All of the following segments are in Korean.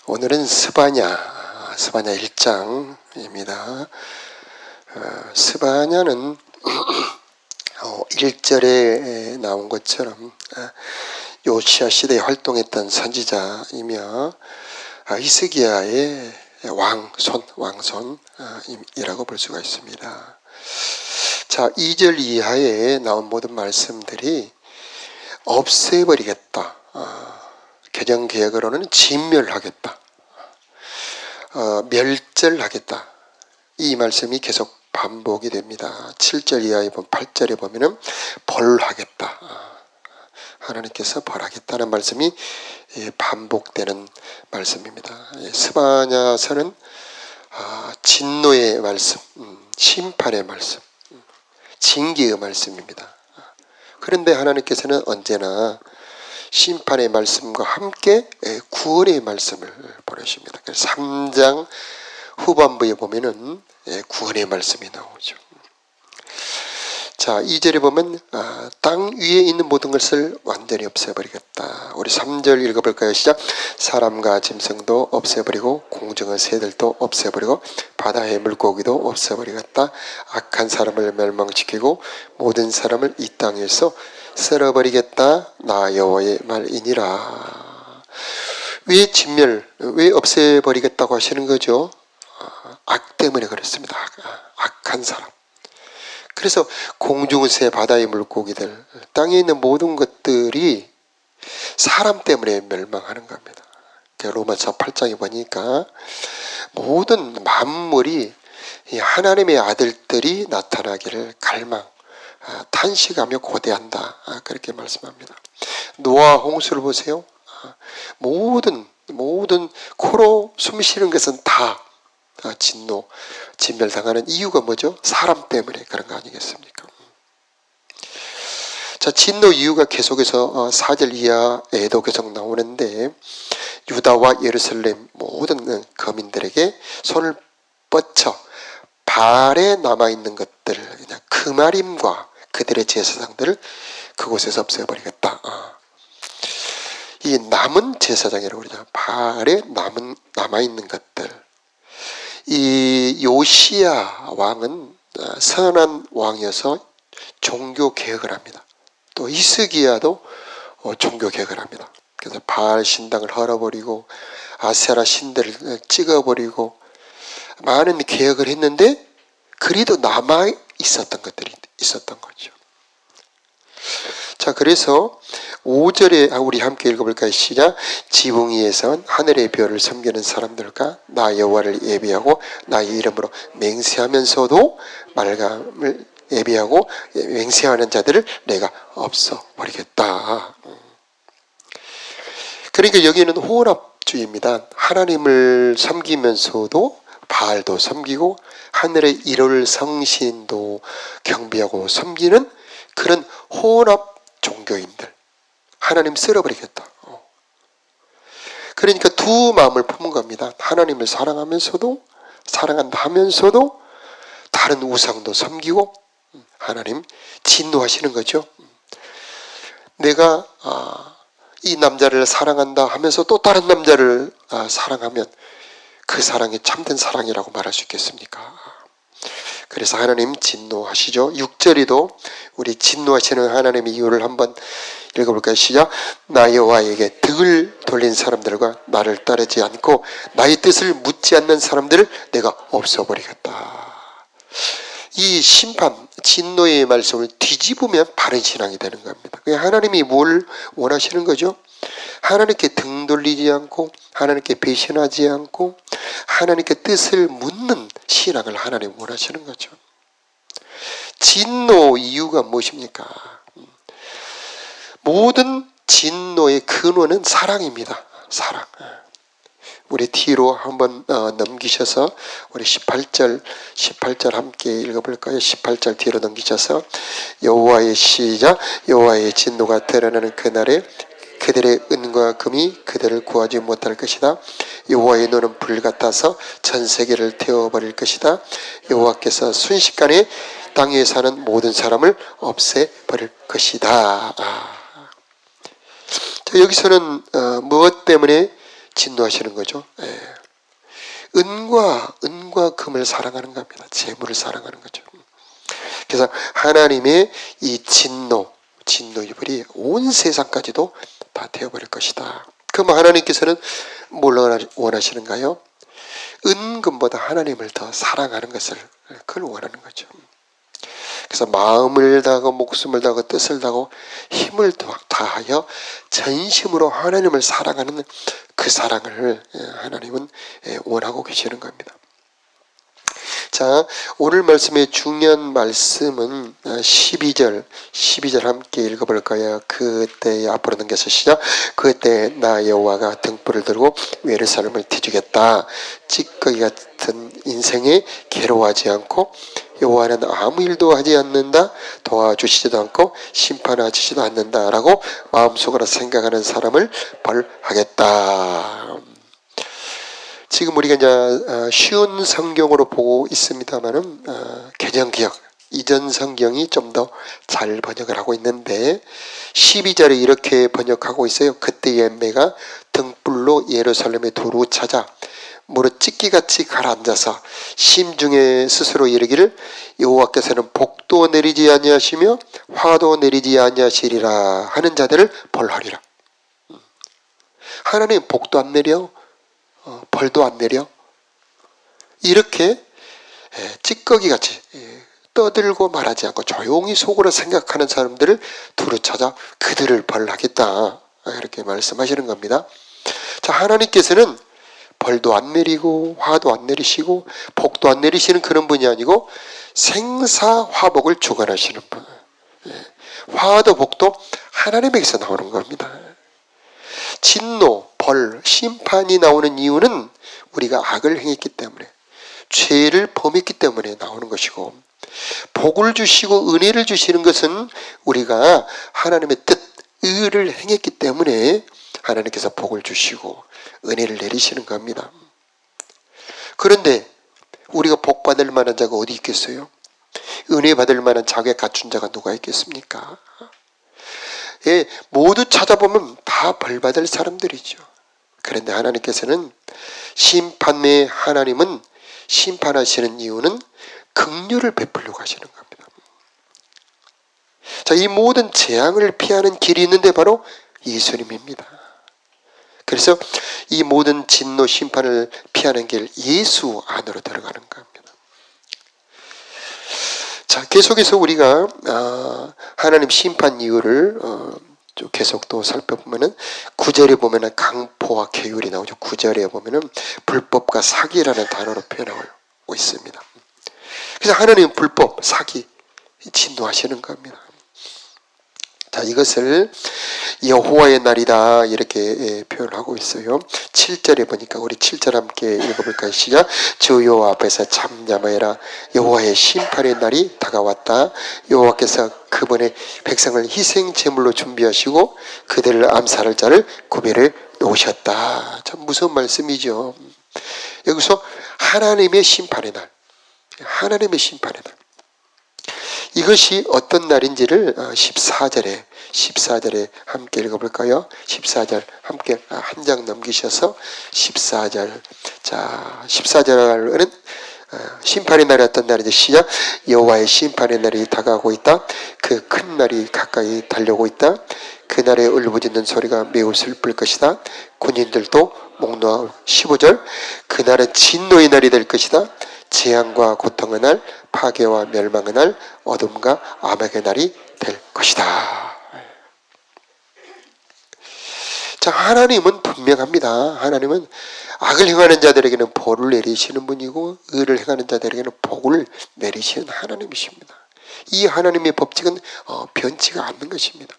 오늘은 스바냐 1장입니다. 스바냐는 1절에 나온 것처럼 요시야 시대에 활동했던 선지자이며 히스기야의 왕손이라고 볼 수가 있습니다. 자, 2절 이하에 나온 모든 말씀들이 없애버리겠다, 개정개혁으로는 진멸하겠다, 멸절하겠다, 이 말씀이 계속 반복이 됩니다. 7절 이하에 보면 8절에 보면은 벌하겠다, 하나님께서 벌하겠다는 말씀이 반복되는 말씀입니다. 스바냐서는 진노의 말씀, 심판의 말씀, 징계의 말씀입니다. 그런데 하나님께서는 언제나 심판의 말씀과 함께 구원의 말씀을 보내십니다. 그래서 3장 후반부에 보면은 구원의 말씀이 나오죠. 자, 2절에 보면 땅 위에 있는 모든 것을 완전히 없애버리겠다. 우리 3절 읽어볼까요? 시작. 사람과 짐승도 없애버리고 공중의 새들도 없애버리고 바다의 물고기도 없애버리겠다. 악한 사람을 멸망시키고 모든 사람을 이 땅에서 쓸어버리겠다. 나 여호와의 말이니라. 왜 진멸, 왜 없애버리겠다고 하시는 거죠? 악 때문에 그렇습니다. 악한 사람. 그래서 공중의 새, 바다의 물고기들, 땅에 있는 모든 것들이 사람 때문에 멸망하는 겁니다. 로마서 8장에 보니까 모든 만물이 하나님의 아들들이 나타나기를 갈망, 탄식하며 고대한다, 그렇게 말씀합니다. 노아 홍수를 보세요. 모든 코로 숨 쉬는 것은 다 진노, 진멸당하는 이유가 뭐죠? 사람 때문에 그런 거 아니겠습니까? 자, 진노 이유가 계속해서 4절 이하에도 계속 나오는데, 유다와 예루살렘 모든 거민들에게 손을 뻗쳐 발에 남아있는 것들, 그냥 그마림과 그들의 제사장들을 그곳에서 없애버리겠다. 이 남은 제사장이라고 그러죠. 발에 남아있는 것들. 이 요시야 왕은 선한 왕이어서 종교 개혁을 합니다. 또 히스기야도 종교 개혁을 합니다. 그래서 바알 신당을 헐어버리고 아세라 신들을 찍어버리고 많은 개혁을 했는데 그래도 남아 있었던 것들이 있었던 거죠. 자, 그래서 5절에 우리 함께 읽어볼까요? 시작. 지붕 위에선 하늘의 별을 섬기는 사람들과 나 여호와를 예비하고 나의 이름으로 맹세하면서도 말감을 예비하고 맹세하는 자들을 내가 없어버리겠다. 그러니까 여기는 혼합주의입니다. 하나님을 섬기면서도 바알도 섬기고 하늘의 일월 성신도 경배하고 섬기는 그런 혼합 종교인들, 하나님 쓸어버리겠다. 그러니까 두 마음을 품은 겁니다. 하나님을 사랑하면서도, 사랑한다 하면서도 다른 우상도 섬기고 하나님 진노하시는 거죠. 내가 이 남자를 사랑한다 하면서 또 다른 남자를 사랑하면 그 사랑이 참된 사랑이라고 말할 수 있겠습니까? 그래서 하나님 진노하시죠. 6절에도 우리 진노하시는 하나님의 이유를 한번 읽어볼까요? 시작. 나 여호와에게 등을 돌린 사람들과 나를 따르지 않고 나의 뜻을 묻지 않는 사람들을 내가 없어버리겠다. 이 심판, 진노의 말씀을 뒤집으면 바른 신앙이 되는 겁니다. 하나님이 뭘 원하시는 거죠? 하나님께 등 돌리지 않고 하나님께 배신하지 않고 하나님께 뜻을 묻는 신앙을 하나님 원하시는 거죠. 진노 이유가 무엇입니까? 모든 진노의 근원은 사랑입니다. 사랑. 우리 뒤로 한번 넘기셔서 우리 18절 함께 읽어볼까요? 18절 뒤로 넘기셔서 여호와의 시작. 여호와의 진노가 드러나는 그날에 그들의 은과 금이 그들을 구하지 못할 것이다. 여호와의 눈은 불 같아서 전 세계를 태워버릴 것이다. 여호와께서 순식간에 땅에 사는 모든 사람을 없애버릴 것이다. 자, 여기서는 무엇 때문에 진노하시는 거죠. 은과 금을 사랑하는 겁니다. 재물을 사랑하는 거죠. 그래서 하나님의 이 진노 이불이 온 세상까지도 다 되어버릴 것이다. 그럼 하나님께서는 뭘 원하시는가요? 은금보다 하나님을 더 사랑하는 것을, 그걸 원하는 거죠. 그래서 마음을 다하고 목숨을 다하고 뜻을 다하고 힘을 다하여 전심으로 하나님을 사랑하는 그 사랑을 하나님은 원하고 계시는 겁니다. 자, 오늘 말씀의 중요한 말씀은 12절 함께 읽어볼까요? 그때 앞으로 넘겨서 시작. 그때 나 여호와가 등불을 들고 예루살렘을 뒤죽였다. 찌꺼기 같은 인생에 괴로워하지 않고 여호와는 아무 일도 하지 않는다. 도와주시지도 않고 심판하시지도 않는다라고 마음속으로 생각하는 사람을 벌하겠다. 지금 우리가 이제 쉬운 성경으로 보고 있습니다만은 개정기역 이전 성경이 좀 더 잘 번역을 하고 있는데 12절에 이렇게 번역하고 있어요. 그때 엠매가 등불로 예루살렘에 두루 찾아 무릇 찢기같이 가라앉아서 심중에 스스로 이르기를 여호와께서는 복도 내리지 아니하시며 화도 내리지 아니하시리라 하는 자들을 벌하리라. 하나님 복도 안 내려, 벌도 안 내려. 이렇게 찌꺼기같이 떠들고 말하지 않고 조용히 속으로 생각하는 사람들을 두루 찾아 그들을 벌하겠다. 이렇게 말씀하시는 겁니다. 자, 하나님께서는 벌도 안 내리고 화도 안 내리시고 복도 안 내리시는 그런 분이 아니고 생사화복을 주관하시는 분. 화도 복도 하나님에게서 나오는 겁니다. 진노, 벌, 심판이 나오는 이유는 우리가 악을 행했기 때문에 죄를 범했기 때문에 나오는 것이고 복을 주시고 은혜를 주시는 것은 우리가 하나님의 뜻, 의를 행했기 때문에 하나님께서 복을 주시고 은혜를 내리시는 겁니다. 그런데 우리가 복 받을 만한 자가 어디 있겠어요? 은혜 받을 만한 자격 갖춘 자가 누가 있겠습니까? 모두 찾아보면 다 벌 받을 사람들이죠. 그런데 하나님께서는 심판의 하나님은 심판하시는 이유는 긍휼을 베풀려고 하시는 겁니다. 자, 이 모든 재앙을 피하는 길이 있는데 바로 예수님입니다. 그래서 이 모든 진노 심판을 피하는 길 예수 안으로 들어가는 겁니다. 자, 계속해서 우리가 하나님 심판 이유를 계속 또 살펴보면은 9절에 보면은 강포와 계율이 나오죠. 9절에 보면은 불법과 사기라는 단어로 표현하고 있습니다. 그래서 하나님은 불법, 사기 진노하시는 겁니다. 자, 이것을 여호와의 날이다 이렇게 표현하고 있어요. 7절에 보니까 우리 7절 함께 읽어볼까요? 시작. 주 여호와 앞에서 잠잠하여라. 여호와의 심판의 날이 다가왔다. 여호와께서 그분의 백성을 희생 제물로 준비하시고 그들을 암살할 자를 구별해 놓으셨다. 참 무서운 말씀이죠. 여기서 하나님의 심판의 날, 하나님의 심판의 날. 이것이 어떤 날인지를 14절에 함께 읽어볼까요? 14절 함께 한 장 넘기셔서 14절. 자, 14절은 심판의 날이 어떤 날인지 시작. 여호와의 심판의 날이 다가오고 있다. 그 큰 날이 가까이 달려오고 있다. 그날에 울부짖는 소리가 매우 슬플 것이다. 군인들도 목놓아. 15절. 그날은 진노의 날이 될 것이다. 재앙과 고통의 날, 파괴와 멸망의 날, 어둠과 암흑의 날이 될 것이다. 자, 하나님은 분명합니다. 하나님은 악을 행하는 자들에게는 벌을 내리시는 분이고 의를 행하는 자들에게는 복을 내리시는 하나님이십니다. 이 하나님의 법칙은 변치가 않는 것입니다.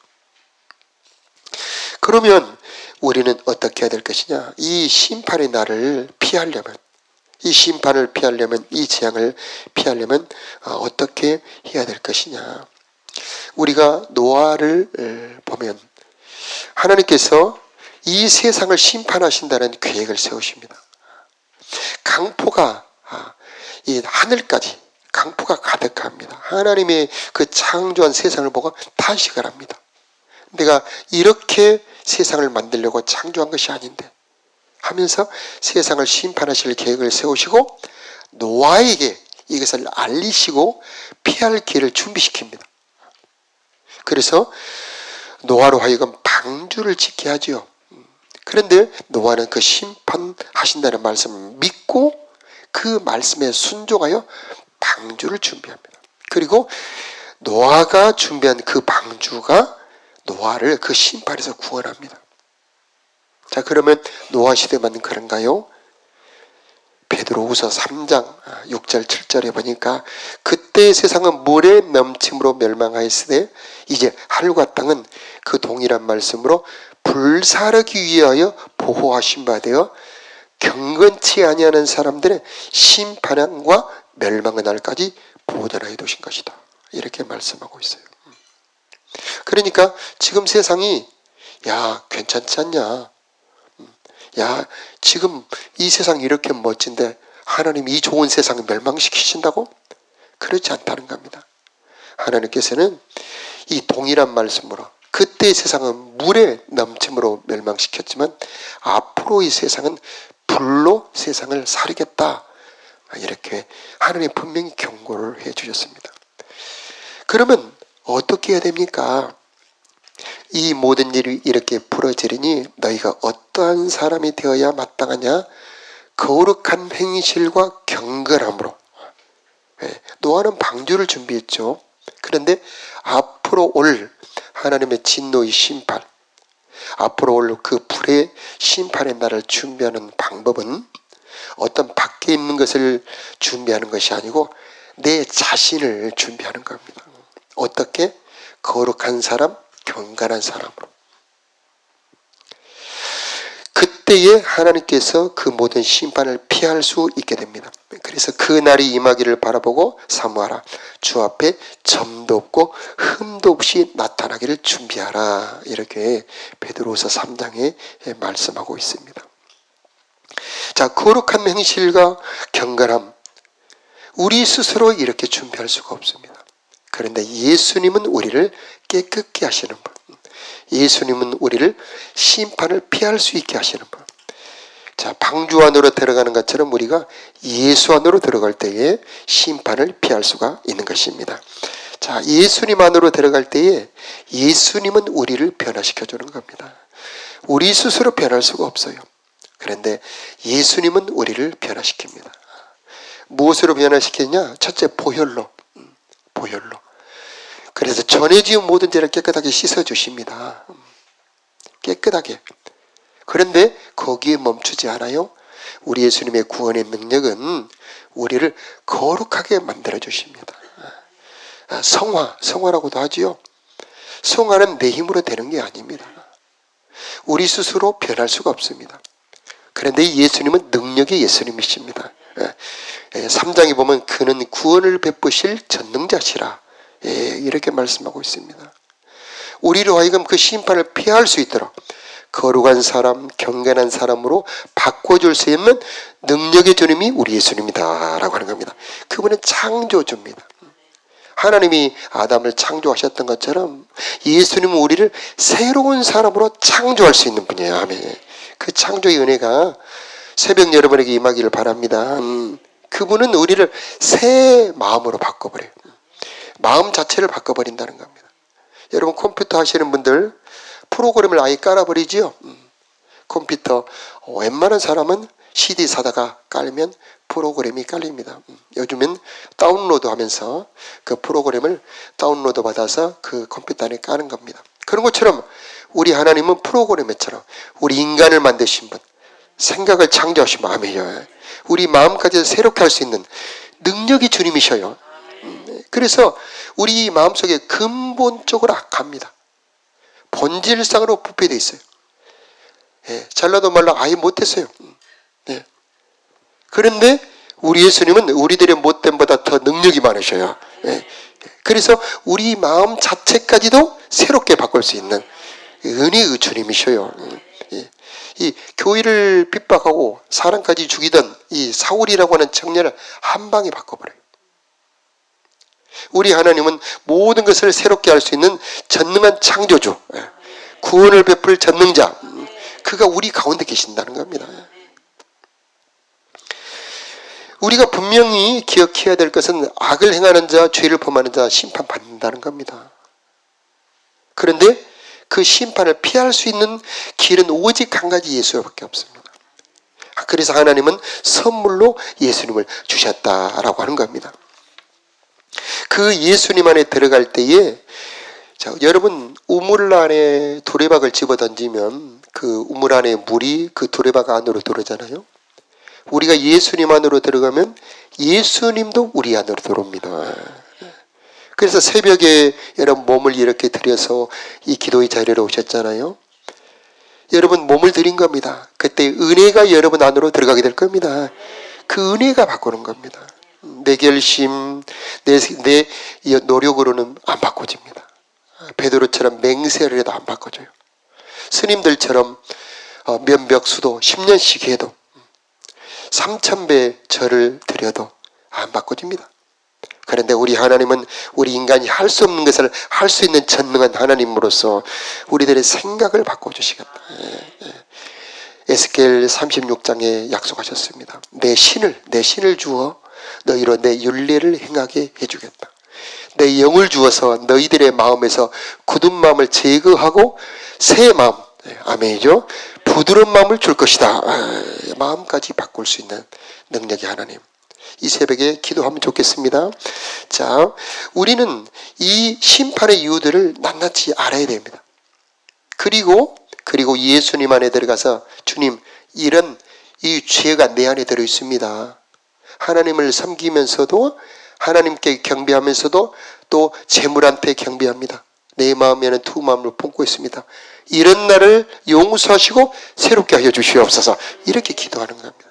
그러면 우리는 어떻게 해야 될 것이냐? 이 심판의 날을 피하려면, 이 심판을 피하려면, 이 재앙을 피하려면 어떻게 해야 될 것이냐? 우리가 노아를 보면 하나님께서 이 세상을 심판하신다는 계획을 세우십니다. 강포가 이 하늘까지 강포가 가득합니다. 하나님의 그 창조한 세상을 보고 탄식을 합니다. 내가 이렇게 세상을 만들려고 창조한 것이 아닌데 하면서 세상을 심판하실 계획을 세우시고 노아에게 이것을 알리시고 피할 길을 준비시킵니다. 그래서 노아로 하여금 방주를 짓게 하지요. 그런데 노아는 그 심판하신다는 말씀을 믿고 그 말씀에 순종하여 방주를 준비합니다. 그리고 노아가 준비한 그 방주가 노아를 그 심판에서 구원합니다. 자, 그러면 노아 시대만 그런가요? 베드로후서 3장 6절 7절에 보니까 그때 세상은 물의 넘침으로 멸망하였으되 이제 하늘과 땅은 그 동일한 말씀으로 불사르기 위하여 보호하신 바 되어 경건치 아니하는 사람들의 심판과 멸망의 날까지 보존하여 두신 것이다. 이렇게 말씀하고 있어요. 그러니까 지금 세상이 야 괜찮지 않냐, 야 지금 이 세상이 이렇게 멋진데 하나님이 이 좋은 세상을 멸망시키신다고? 그렇지 않다는 겁니다. 하나님께서는 이 동일한 말씀으로 그때의 세상은 물에 넘침으로 멸망시켰지만 앞으로 이 세상은 불로 세상을 사르겠다, 이렇게 하나님 분명히 경고를 해 주셨습니다. 그러면 어떻게 해야 됩니까? 이 모든 일이 이렇게 풀어지리니 너희가 어떠한 사람이 되어야 마땅하냐? 거룩한 행실과 경건함으로. 노아는 방주를 준비했죠. 그런데 앞으로 올 하나님의 진노의 심판, 앞으로 올 그 불의 심판의 날을 준비하는 방법은 어떤 밖에 있는 것을 준비하는 것이 아니고 내 자신을 준비하는 겁니다. 어떻게? 거룩한 사람, 경건한 사람으로. 그때에 하나님께서 그 모든 심판을 피할 수 있게 됩니다. 그래서 그 날이 임하기를 바라보고 사모하라. 주 앞에 점도 없고 흠도 없이 나타나기를 준비하라. 이렇게 베드로후서 3장에 말씀하고 있습니다. 자, 거룩한 행실과 경건함, 우리 스스로 이렇게 준비할 수가 없습니다. 그런데 예수님은 우리를 깨끗게 하시는 분, 예수님은 우리를 심판을 피할 수 있게 하시는 분. 자, 방주 안으로 들어가는 것처럼 우리가 예수 안으로 들어갈 때에 심판을 피할 수가 있는 것입니다. 자, 예수님 안으로 들어갈 때에 예수님은 우리를 변화시켜 주는 겁니다. 우리 스스로 변할 수가 없어요. 그런데 예수님은 우리를 변화시킵니다. 무엇으로 변화시키느냐? 첫째, 보혈로. 보혈로. 그래서 전에 지은 모든 죄를 깨끗하게 씻어주십니다. 깨끗하게. 그런데 거기에 멈추지 않아요. 우리 예수님의 구원의 능력은 우리를 거룩하게 만들어주십니다. 성화라고도 하지요. 성화는 내 힘으로 되는 게 아닙니다. 우리 스스로 변할 수가 없습니다. 그런데 예수님은 능력의 예수님이십니다. 3장에 보면 그는 구원을 베푸실 전능자시라, 이렇게 말씀하고 있습니다. 우리로 하여금 그 심판을 피할 수 있도록 거룩한 사람, 경건한 사람으로 바꿔줄 수 있는 능력의 주님이 우리 예수님이다 라고 하는 겁니다. 그분은 창조주입니다. 하나님이 아담을 창조하셨던 것처럼 예수님은 우리를 새로운 사람으로 창조할 수 있는 분이에요. 아멘. 그 창조의 은혜가 새벽 여러분에게 임하기를 바랍니다. 그분은 우리를 새 마음으로 바꿔버려요. 마음 자체를 바꿔버린다는 겁니다. 여러분 컴퓨터 하시는 분들 프로그램을 아예 깔아버리지요. 컴퓨터 웬만한 사람은 CD 사다가 깔면 프로그램이 깔립니다. 요즘엔 다운로드 하면서 그 프로그램을 다운로드 받아서 그 컴퓨터 안에 까는 겁니다. 그런 것처럼 우리 하나님은 프로그램처럼 우리 인간을 만드신 분, 생각을 창조하신 마음이에요. 우리 마음까지 새롭게 할 수 있는 능력이 주님이셔요. 그래서 우리 마음속에 근본적으로 악합니다. 본질상으로 부패되어 있어요. 잘나도 말라 아예 못했어요. 그런데 우리 예수님은 우리들의 못됨보다 더 능력이 많으셔요. 그래서 우리 마음 자체까지도 새롭게 바꿀 수 있는 은혜의 주님이셔요. 이 교회를 핍박하고 사람까지 죽이던 이 사울이라고 하는 청년을 한 방에 바꿔버려요. 우리 하나님은 모든 것을 새롭게 할 수 있는 전능한 창조주, 구원을 베풀 전능자, 그가 우리 가운데 계신다는 겁니다. 우리가 분명히 기억해야 될 것은 악을 행하는 자, 죄를 범하는 자 심판받는다는 겁니다. 그런데 그 심판을 피할 수 있는 길은 오직 한 가지 예수밖에 없습니다. 그래서 하나님은 선물로 예수님을 주셨다라고 하는 겁니다. 그 예수님 안에 들어갈 때에 자, 여러분 우물 안에 두레박을 집어던지면 그 우물 안에 물이 그 두레박 안으로 들어오잖아요. 우리가 예수님 안으로 들어가면 예수님도 우리 안으로 들어옵니다. 그래서 새벽에 여러분 몸을 이렇게 들여서 이 기도의 자리로 오셨잖아요. 여러분 몸을 드린 겁니다. 그때 은혜가 여러분 안으로 들어가게 될 겁니다. 그 은혜가 바꾸는 겁니다. 내 결심, 내 노력으로는 안 바꿔집니다. 베드로처럼 맹세를 해도 안 바꿔져요. 스님들처럼 면벽수도 10년씩 해도 3000배 절을 드려도 안 바꿔집니다. 그런데 우리 하나님은 우리 인간이 할 수 없는 것을 할 수 있는 전능한 하나님으로서 우리들의 생각을 바꿔주시겠다. 에스겔 36장에 약속하셨습니다. 내 신을 주어 너희로 내 율례를 행하게 해주겠다. 내 영을 주어서 너희들의 마음에서 굳은 마음을 제거하고 새 마음, 아멘이죠. 부드러운 마음을 줄 것이다. 마음까지 바꿀 수 있는 능력이 하나님. 이 새벽에 기도하면 좋겠습니다. 자, 우리는 이 심판의 이유들을 낱낱이 알아야 됩니다. 그리고 예수님 안에 들어가서 주님, 이런 이 죄가 내 안에 들어 있습니다. 하나님을 섬기면서도 하나님께 경배하면서도 또 재물한테 경배합니다. 내 마음에는 두 마음을 품고 있습니다. 이런 나를 용서하시고 새롭게 하여 주시옵소서. 이렇게 기도하는 겁니다.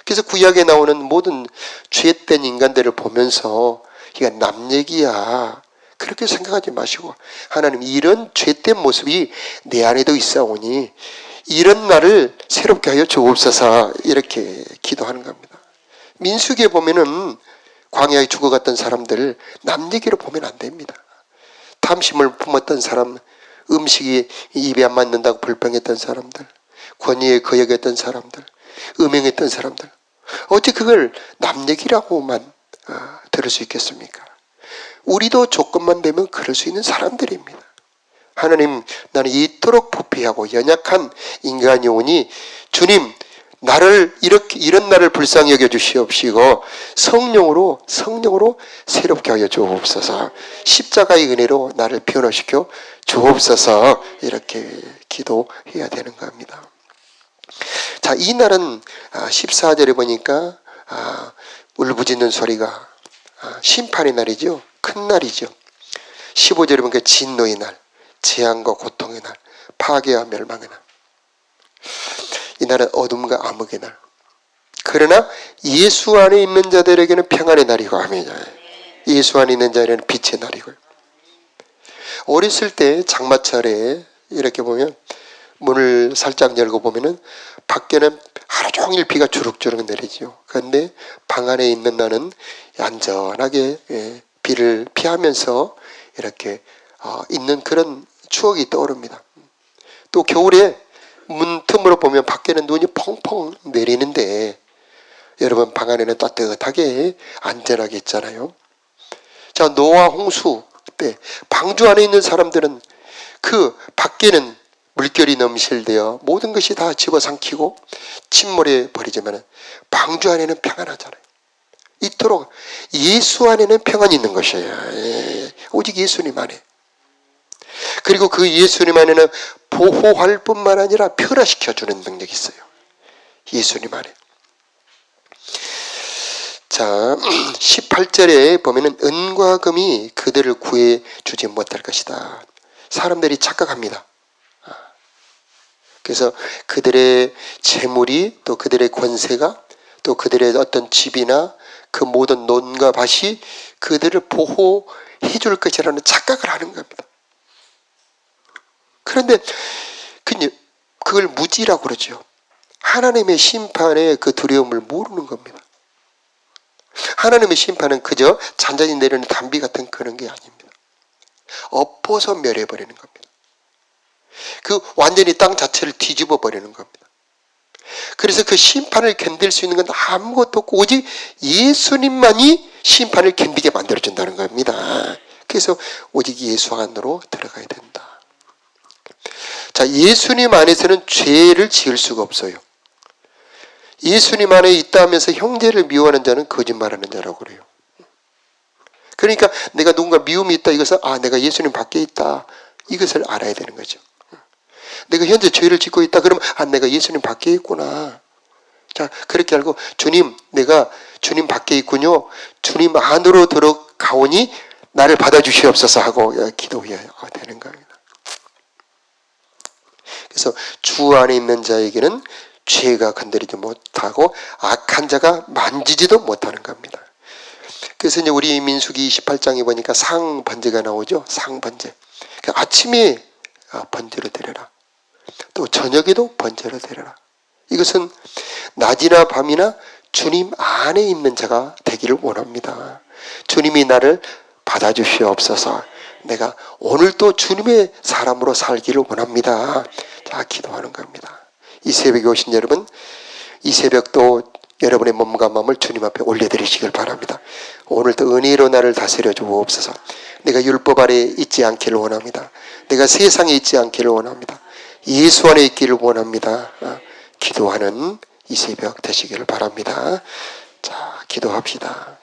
그래서 구약에 나오는 모든 죄된 인간들을 보면서 이게 남 얘기야. 그렇게 생각하지 마시고 하나님 이런 죄된 모습이 내 안에도 있사오니 이런 나를 새롭게 하여 주옵소서. 이렇게 기도하는 겁니다. 민수기에 보면은 광야에 죽어갔던 사람들 남 얘기로 보면 안 됩니다. 탐심을 품었던 사람, 음식이 입에 안 맞는다고 불평했던 사람들, 권위에 거역했던 사람들, 음행했던 사람들, 어찌 그걸 남 얘기라고만 들을 수 있겠습니까? 우리도 조건만 되면 그럴 수 있는 사람들입니다. 하나님, 나는 이토록 부패하고 연약한 인간이 오니 주님, 나를 이런 나를 불쌍히 여겨 주시옵시고 성령으로 새롭게 하여 주옵소서. 십자가의 은혜로 나를 변화시켜 주옵소서. 이렇게 기도해야 되는 겁니다. 자, 이 날은 14절에 보니까 울부짖는 소리가 심판의 날이죠. 큰 날이죠. 15절에 보니까 진노의 날, 재앙과 고통의 날, 파괴와 멸망의 날. 이 날은 어둠과 암흑의 날. 그러나 예수 안에 있는 자들에게는 평안의 날이고, 아멘. 예수 안에 있는 자들에게는 빛의 날이고요. 어렸을 때 장마철에 이렇게 보면 문을 살짝 열고 보면은 밖에는 하루 종일 비가 주룩주룩 내리죠. 그런데 방 안에 있는 나는 얌전하게 비를 피하면서 이렇게 있는 그런 추억이 떠오릅니다. 또 겨울에 문 틈으로 보면 밖에는 눈이 펑펑 내리는데 여러분 방 안에는 따뜻하게 안전하게 있잖아요. 자, 노아 홍수 때 방주 안에 있는 사람들은 그 밖에는 물결이 넘실되어 모든 것이 다 집어삼키고 침몰해 버리지만 방주 안에는 평안하잖아요. 이토록 예수 안에는 평안이 있는 것이에요. 오직 예수님 안에. 그리고 그 예수님 안에는 보호할 뿐만 아니라 변화시켜주는 능력이 있어요. 예수님 안에. 자, 18절에 보면은 은과 금이 그들을 구해 주지 못할 것이다. 사람들이 착각합니다. 그래서 그들의 재물이 또 그들의 권세가 또 그들의 어떤 집이나 그 모든 논과 밭이 그들을 보호해 줄 것이라는 착각을 하는 겁니다. 그런데 그걸 무지라고 그러죠. 하나님의 심판의 그 두려움을 모르는 겁니다. 하나님의 심판은 그저 잔잔히 내리는 단비 같은 그런 게 아닙니다. 엎어서 멸해버리는 겁니다. 그 완전히 땅 자체를 뒤집어 버리는 겁니다. 그래서 그 심판을 견딜 수 있는 건 아무것도 없고 오직 예수님만이 심판을 견디게 만들어준다는 겁니다. 그래서 오직 예수 안으로 들어가야 된다. 자, 예수님 안에서는 죄를 지을 수가 없어요. 예수님 안에 있다 하면서 형제를 미워하는 자는 거짓말하는 자라고 그래요. 그러니까 내가 누군가 미움이 있다 이것은 내가 예수님 밖에 있다 이것을 알아야 되는 거죠. 내가 현재 죄를 짓고 있다 그러면 내가 예수님 밖에 있구나. 자, 그렇게 알고 주님 내가 주님 밖에 있군요. 주님 안으로 들어가오니 나를 받아주시옵소서 하고 기도해야 되는 겁니다. 그래서 주 안에 있는 자에게는 죄가 건드리지 못하고 악한 자가 만지지도 못하는 겁니다. 그래서 이제 우리 민수기 28장에 보니까 상번제가 나오죠. 상번제. 아침에 번제로 드려라. 또 저녁에도 번제로 드려라. 이것은 낮이나 밤이나 주님 안에 있는 자가 되기를 원합니다. 주님이 나를 받아주시옵소서. 내가 오늘도 주님의 사람으로 살기를 원합니다. 자, 기도하는 겁니다. 이 새벽에 오신 여러분, 이 새벽도 여러분의 몸과 마음을 주님 앞에 올려드리시길 바랍니다. 오늘도 은혜로 나를 다스려 주옵소서. 내가 율법 아래 있지 않기를 원합니다. 내가 세상에 있지 않기를 원합니다. 예수 안에 있기를 원합니다. 기도하는 이 새벽 되시기를 바랍니다. 자, 기도합시다.